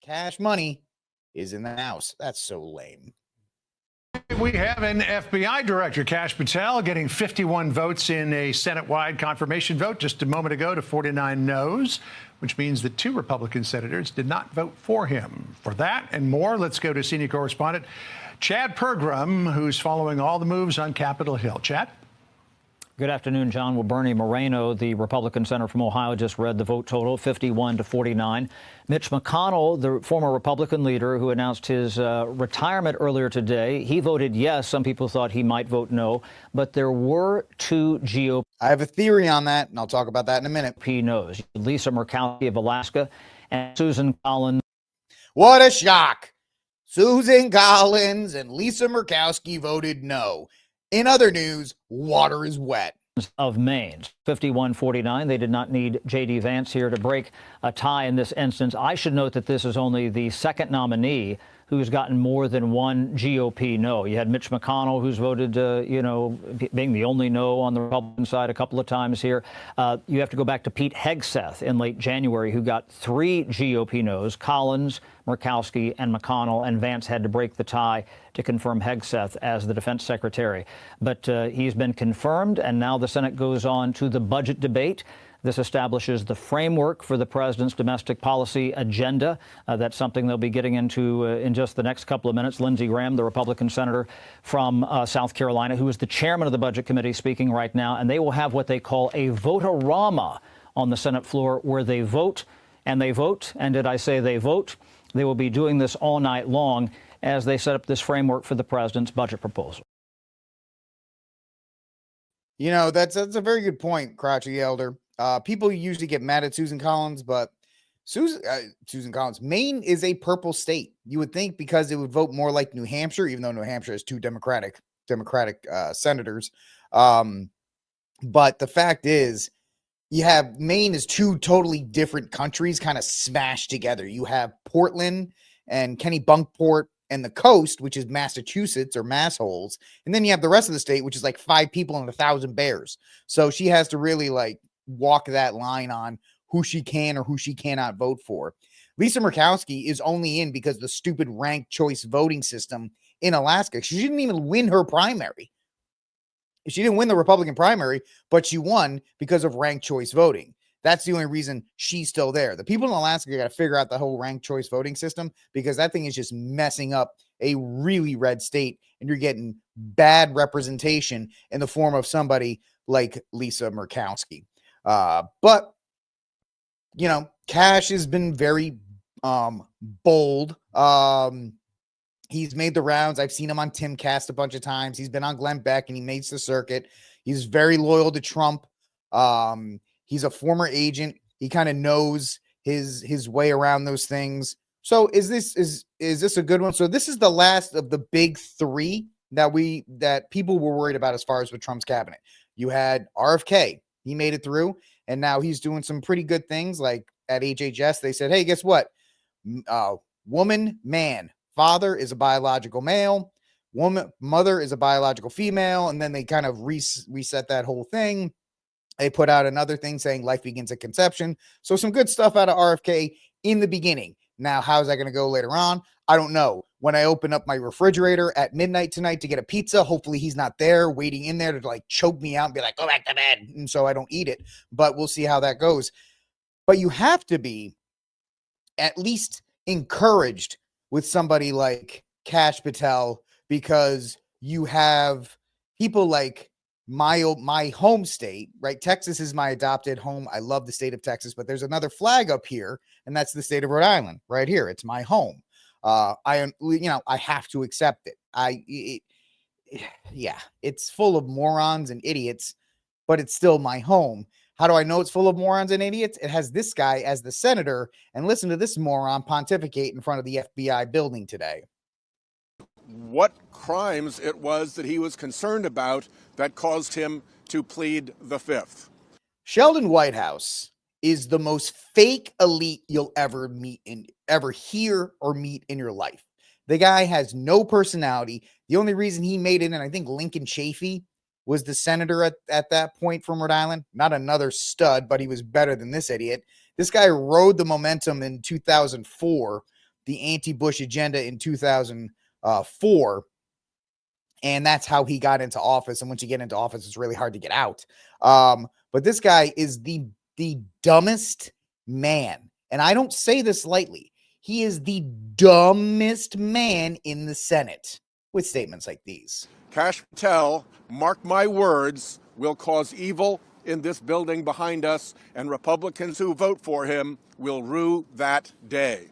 Cash money is in the house. That's so lame. We have an FBI director, Kash Patel, getting 51 votes in a Senate-wide confirmation vote just a moment ago to 49 no's, which means that 2 Republican senators did not vote for him. For that and more, let's go to senior correspondent Chad Pergram, who's following all the moves on Capitol Hill. Chad? Good afternoon, John. Well, Bernie Moreno, the Republican senator from Ohio, just read the vote total, 51 to 49. Mitch McConnell, the former Republican leader who announced his retirement earlier today, he voted yes. Some people thought he might vote no, but there were 2 GOP. I have a theory on that, and I'll talk about that in a minute. No's. Lisa Murkowski of Alaska and Susan Collins. What a shock. Susan Collins and Lisa Murkowski voted no. In other news, water is wet. Of Maine, 51-49. They did not need J.D. Vance here to break a tie in this instance. I should note that this is only the second nominee who's gotten more than 1 GOP no. You had Mitch McConnell, who's voted, being the only no on the Republican side a couple of times here. You have to go back to Pete Hegseth in late January, who got 3 GOP no's, Collins, Murkowski, and McConnell, and Vance had to break the tie to confirm Hegseth as the defense secretary. But he's been confirmed, and now the Senate goes on to the budget debate. This establishes the framework for the president's domestic policy agenda. That's something they'll be getting into in just the next couple of minutes. Lindsey Graham, the Republican senator from South Carolina, who is the chairman of the Budget Committee, speaking right now. And they will have what they call a vote-a-rama on the Senate floor, where they vote and they vote. And did I say they vote? They will be doing this all night long as they set up this framework for the president's budget proposal. You know, that's a very good point, Crouchy Elder. People usually get mad at Susan Collins, but Susan Collins, Maine is a purple state. You would think because it would vote more like New Hampshire, even though New Hampshire has 2 Democratic senators. But the fact is, you have Maine is 2 totally different countries kind of smashed together. You have Portland and Kennebunkport and the coast, which is Massachusetts or Massholes. And then you have the rest of the state, which is like 5 people and 1,000 bears. So she has to really walk that line on who she can or who she cannot vote for. Lisa Murkowski is only in because of the stupid ranked choice voting system in Alaska. She didn't even win her primary. She didn't win the Republican primary, but she won because of ranked choice voting. That's the only reason she's still there. The people in Alaska got to figure out the whole ranked choice voting system, because that thing is just messing up a really red state, and you're getting bad representation in the form of somebody like Lisa Murkowski. But, you know, Cash has been very bold. He's made the rounds. I've seen him on Timcast a bunch of times. He's been on Glenn Beck, and he makes the circuit. He's very loyal to Trump. He's a former agent. He kind of knows his way around those things. So is this a good one? So this is the last of the big 3 that people were worried about as far as with Trump's cabinet. You had RFK. He made it through, and now he's doing some pretty good things. Like at HHS, they said, hey, guess what? Woman, man, father is a biological male, woman, mother is a biological female. And then they kind of reset that whole thing. They put out another thing saying life begins at conception. So some good stuff out of RFK in the beginning. Now, how's that going to go later on? I don't know. When I open up my refrigerator at midnight tonight to get a pizza, hopefully he's not there waiting in there to choke me out and be like, go back to bed. And so I don't eat it, but we'll see how that goes. But you have to be at least encouraged with somebody like Kash Patel, because you have people like my home state, right? Texas is my adopted home. I love the state of Texas, but there's another flag up here, and that's the state of Rhode Island right here. It's my home. I have to accept it. Yeah, it's full of morons and idiots, but it's still my home. How do I know it's full of morons and idiots? It has this guy as the senator, and listen to this moron pontificate in front of the FBI building today. What crimes it was that he was concerned about that caused him to plead the Fifth. Sheldon Whitehouse is the most fake elite you'll ever hear or meet in your life. The guy has no personality. The only reason he made it, and I think Lincoln Chafee was the senator at that point from Rhode Island. Not another stud, but he was better than this idiot. This guy rode the momentum in 2004 the anti-Bush agenda in 2004. And that's how he got into office. And once you get into office, it's really hard to get out. But this guy is the dumbest man. And I don't say this lightly. He is the dumbest man in the Senate with statements like these. Kash Patel, mark my words, will cause evil in this building behind us, and Republicans who vote for him will rue that day.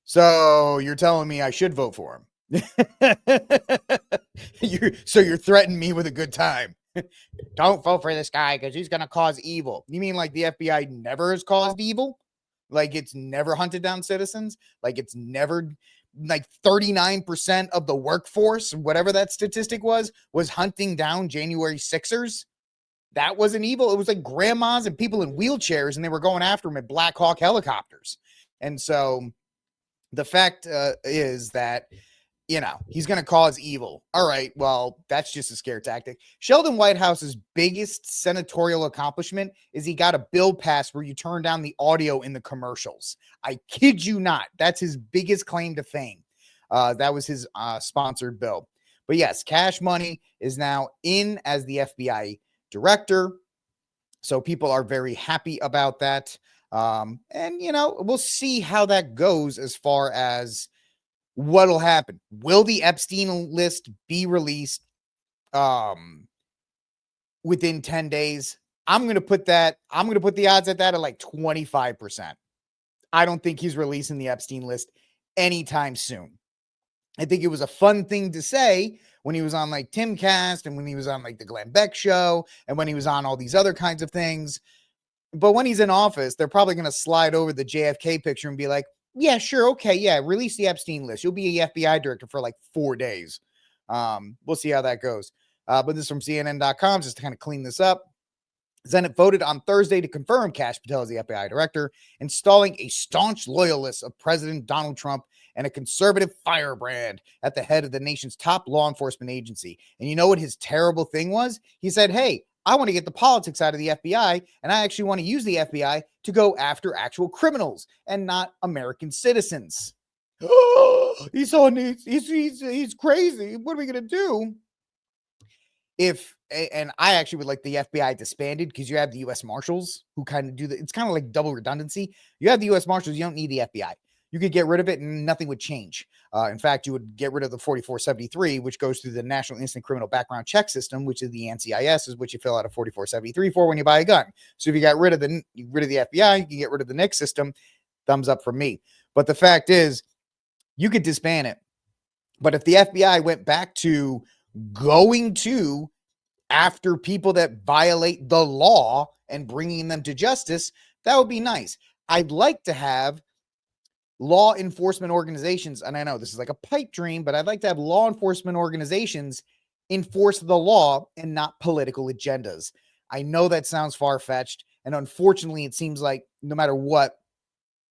So you're telling me I should vote for him? You're threatening me with a good time. Don't vote for this guy because he's going to cause evil. You mean like the FBI never has caused evil? Like it's never hunted down citizens? Like it's never, like 39% of the workforce, whatever that statistic was hunting down January 6ers? That wasn't evil. It was like grandmas and people in wheelchairs, and they were going after them at Black Hawk helicopters. And so the fact is that, you know, he's going to cause evil. All right, well, that's just a scare tactic. Sheldon Whitehouse's biggest senatorial accomplishment is he got a bill passed where you turn down the audio in the commercials. I kid you not. That's his biggest claim to fame. That was his sponsored bill. But yes, Cash Money is now in as the FBI director. So people are very happy about that. And, you know, we'll see how that goes as far as what'll happen. Will the Epstein list be released within 10 days? I'm going to put the odds at that at like 25%. I don't think he's releasing the Epstein list anytime soon. I think it was a fun thing to say when he was on like Timcast and when he was on like the Glenn Beck show and when he was on all these other kinds of things. But when he's in office, they're probably going to slide over the JFK picture and be like, yeah, sure. Okay. Yeah. Release the Epstein list. You'll be a FBI director for like 4 days. We'll see how that goes. But this is from CNN.com, just to kind of clean this up. Senate voted on Thursday to confirm Kash Patel as the FBI director, installing a staunch loyalist of President Donald Trump and a conservative firebrand at the head of the nation's top law enforcement agency. And you know what his terrible thing was? He said, hey, I want to get the politics out of the FBI, and I actually want to use the FBI to go after actual criminals and not American citizens. He's crazy. What are we going to do? And I actually would like the FBI disbanded because you have the U.S. Marshals who kind of do it's kind of like double redundancy. You have the U.S. Marshals, you don't need the FBI. You could get rid of it and nothing would change. In fact, you would get rid of the 4473, which goes through the National Instant Criminal Background Check System, which is the NCIS, is what you fill out a 4473 for when you buy a gun. So if you got rid of the FBI, you can get rid of the NICS system. Thumbs up from me. But the fact is, you could disband it. But if the FBI went back to going to after people that violate the law and bringing them to justice, that would be nice. I'd like to have law enforcement organizations, and I know this is like a pipe dream, but I'd like to have law enforcement organizations enforce the law and not political agendas. I know that sounds far-fetched, and unfortunately, it seems like no matter what,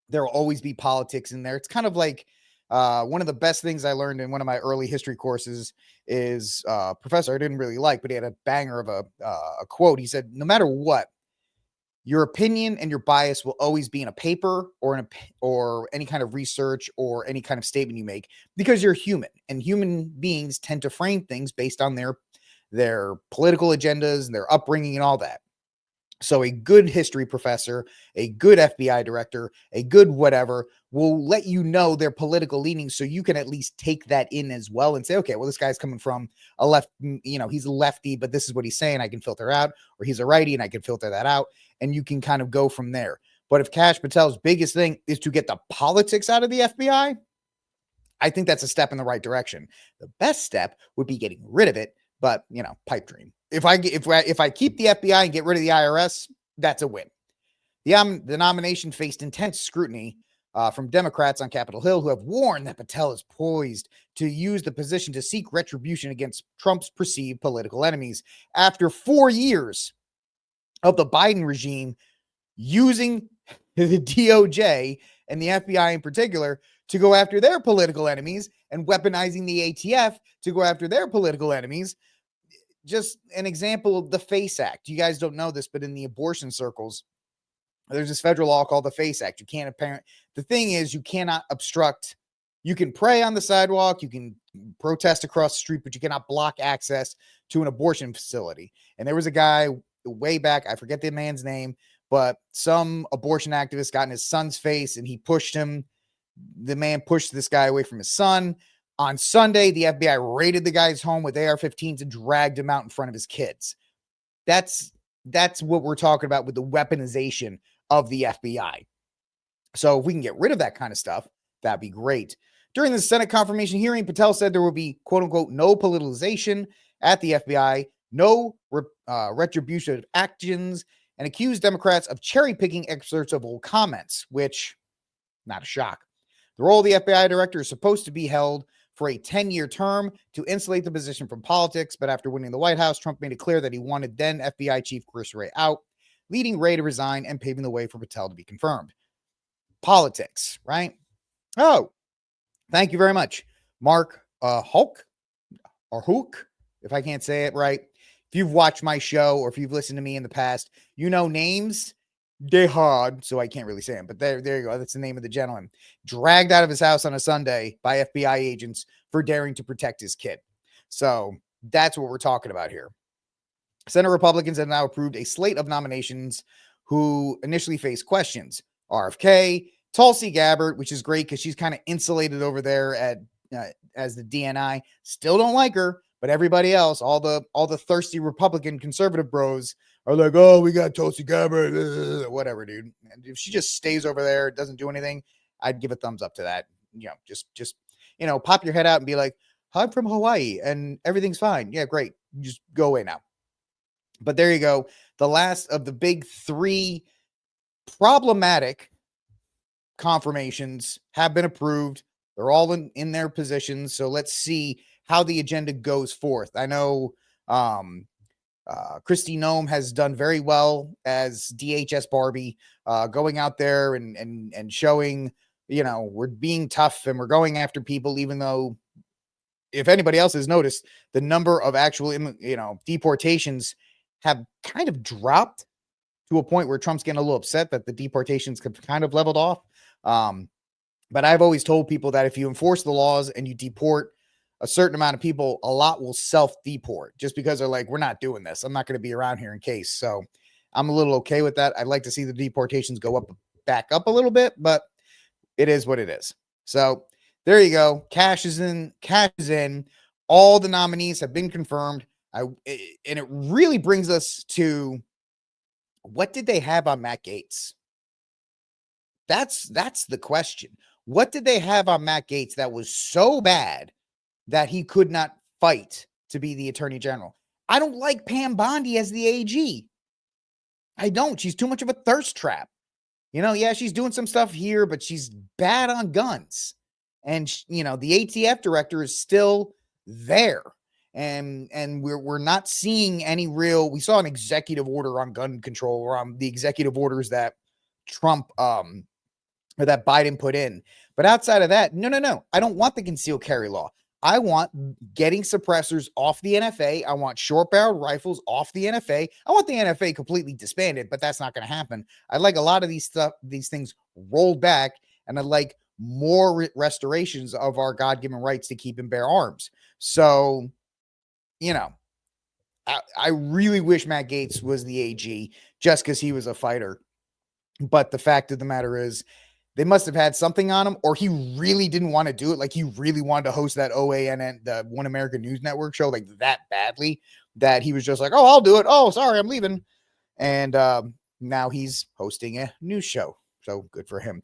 there will always be politics in there. It's kind of like one of the best things I learned in one of my early history courses is a professor I didn't really like, but he had a banger of a quote. He said, no matter what, your opinion and your bias will always be in a paper or any kind of research or any kind of statement you make, because you're human, and human beings tend to frame things based on their political agendas and their upbringing and all that. So a good history professor, a good FBI director, a good whatever will let you know their political leanings, so you can at least take that in as well and say, okay, well, this guy's coming from a left, he's a lefty, but this is what he's saying. I can filter out, or he's a righty and I can filter that out. And you can kind of go from there. But if Kash Patel's biggest thing is to get the politics out of the FBI, I think that's a step in the right direction. The best step would be getting rid of it, but pipe dream. If I keep the FBI and get rid of the IRS, that's a win. The nomination faced intense scrutiny from Democrats on Capitol Hill, who have warned that Patel is poised to use the position to seek retribution against Trump's perceived political enemies after 4 years of the Biden regime using the DOJ and the FBI in particular to go after their political enemies and weaponizing the ATF to go after their political enemies. Just an example of the FACE Act. You guys don't know this, but in the abortion circles, There's this federal law called the FACE Act. You can't the thing is, you cannot obstruct. You can pray on the sidewalk, you can protest across the street, but you cannot block access to an abortion facility. And there was a guy way back, I forget the man's name, but some abortion activist got in his son's face and he pushed him. The man pushed this guy away from his son. On Sunday, the FBI raided the guy's home with AR-15s and dragged him out in front of his kids. That's what we're talking about with the weaponization of the FBI. So if we can get rid of that kind of stuff, that'd be great. During the Senate confirmation hearing, Patel said there will be, quote unquote, no politicization at the FBI, no retributive actions, and accused Democrats of cherry picking excerpts of old comments, which, not a shock. The role of the FBI director is supposed to be held for a 10-year term to insulate the position from politics, but after winning the White House, Trump made it clear that he wanted then FBI Chief Chris Wray out, leading Wray to resign and paving the way for Patel to be confirmed. Politics, right? Oh, thank you very much, Mark Hulk, or Hook, if I can't say it right. If you've watched my show or if you've listened to me in the past, you know names. They're hard, so I can't really say them, but there you go. That's the name of the gentleman. Dragged out of his house on a Sunday by FBI agents for daring to protect his kid. So that's what we're talking about here. Senate Republicans have now approved a slate of nominations who initially faced questions. RFK, Tulsi Gabbard, which is great because she's kind of insulated over there at as the DNI. Still don't like her, but everybody else, all the thirsty Republican conservative bros are like, oh, we got Tulsi Gabbard, whatever, dude. And if she just stays over there, doesn't do anything, I'd give a thumbs up to that. You know, just pop your head out and be like, I'm from Hawaii and everything's fine. Yeah, great. Just go away now. But there you go. The last of the big three problematic confirmations have been approved. They're all in their positions. So let's see how the agenda goes forth. I know Kristi Noem has done very well as DHS Barbie, going out there and showing, we're being tough and we're going after people, even though, if anybody else has noticed, the number of actual, deportations have kind of dropped to a point where Trump's getting a little upset that the deportations have kind of leveled off. But I've always told people that if you enforce the laws and you deport a certain amount of people, a lot will self-deport just because they're like, we're not doing this. I'm not going to be around here in case. So I'm a little okay with that. I'd like to see the deportations go back up a little bit, but it is what it is. So there you go. Cash is in. All the nominees have been confirmed. And it really brings us to, what did they have on Matt Gaetz? That's the question. What did they have on Matt Gaetz that was so bad that he could not fight to be the attorney general? I don't like Pam Bondi as the AG. I don't. She's too much of a thirst trap. Yeah, she's doing some stuff here, but she's bad on guns. And, the ATF director is still there. And we're not seeing any real, we saw an executive order on gun control, or on the executive orders that Trump, or that Biden put in. But outside of that, no. I don't want the concealed carry law. I want getting suppressors off the NFA. I want short-barreled rifles off the NFA. I want the NFA completely disbanded, but that's not going to happen. I like a lot of these things rolled back, and I like more restorations of our God-given rights to keep and bear arms. So, I really wish Matt Gaetz was the AG just because he was a fighter. But the fact of the matter is, they must have had something on him, or he really didn't want to do it. Like, he really wanted to host that OANN, the One American News Network show, like that badly, that he was just like, oh, I'll do it. Oh, sorry, I'm leaving. And now he's hosting a news show. So good for him.